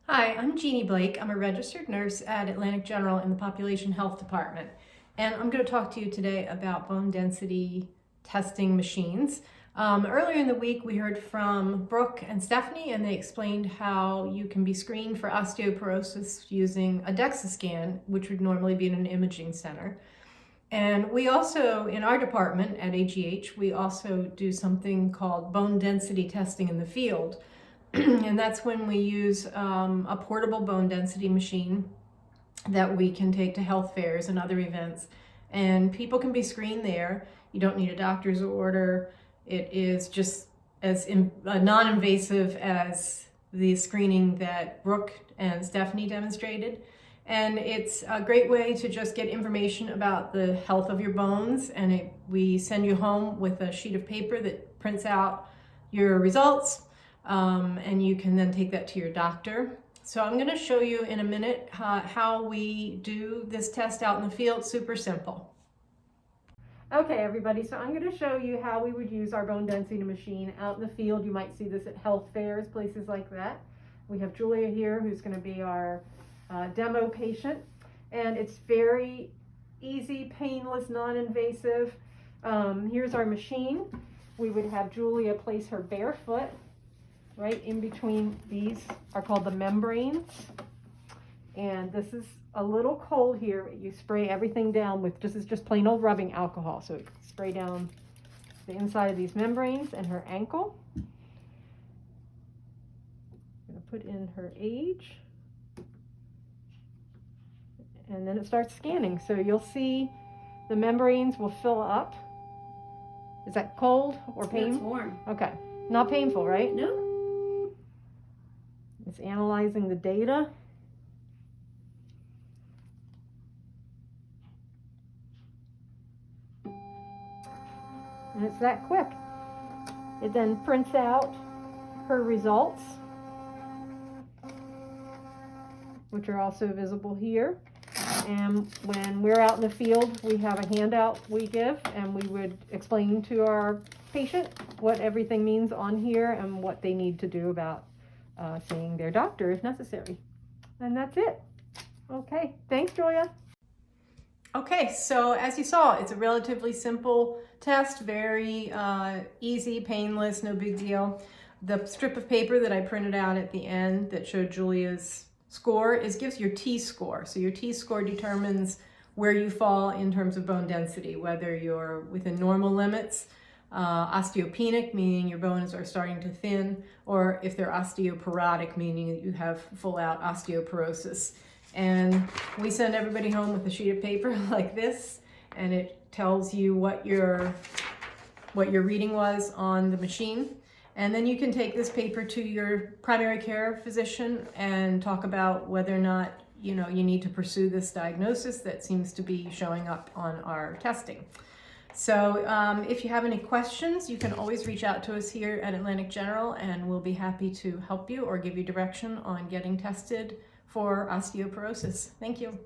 Hi, I'm Genie Blake. I'm a registered nurse at Atlantic General in the Population Health Department. And I'm going to talk to you today about bone density testing machines. Earlier in the week, we heard from Brooke and Stephanie, and they explained how you can be screened for osteoporosis using a DEXA scan, which would normally be in an imaging center. And we also, in our department at AGH, we also do something called bone density testing in the field. And that's when we use a portable bone density machine that we can take to health fairs and other events. And people can be screened there. You don't need a doctor's order. It is just as non-invasive as the screening that Brooke and Stephanie demonstrated. And it's a great way to just get information about the health of your bones. And we send you home with a sheet of paper that prints out your results. And you can then take that to your doctor. So I'm going to show you in a minute how we do this test out in the field. Super simple. Okay, everybody, so I'm going to show you how we would use our bone density machine out in the field. You might see this at health fairs, places like that. We have Julia here, who's going to be our demo patient, and it's very easy, painless, non-invasive. Here's our machine. We would have Julia place her bare foot right in between. These are called the membranes, and this is a little cold here. You spray everything down with this is just plain old rubbing alcohol, so spray down the inside of these membranes and her ankle. I'm going to put in her age, and then it starts scanning. So you'll see the membranes will fill up. Is that cold or painful? It's warm. Okay, not painful, right? No. It's analyzing the data. And it's that quick. It then prints out her results, which are also visible here. And when we're out in the field, we have a handout we give, and we would explain to our patient what everything means on here and what they need to do about seeing their doctor if necessary. And that's it. Okay, thanks, Julia. Okay, so as you saw, it's a relatively simple test, very easy, painless, no big deal. The strip of paper that I printed out at the end that showed Julia's score gives your T-score. So your T-score determines where you fall in terms of bone density, whether you're within normal limits, osteopenic, meaning your bones are starting to thin, or if they're osteoporotic, meaning that you have full-out osteoporosis. And we send everybody home with a sheet of paper like this, and it tells you what your reading was on the machine. And then you can take this paper to your primary care physician and talk about whether or not you need to pursue this diagnosis that seems to be showing up on our testing. So if you have any questions, you can always reach out to us here at Atlantic General, and we'll be happy to help you or give you direction on getting tested for osteoporosis. Thank you.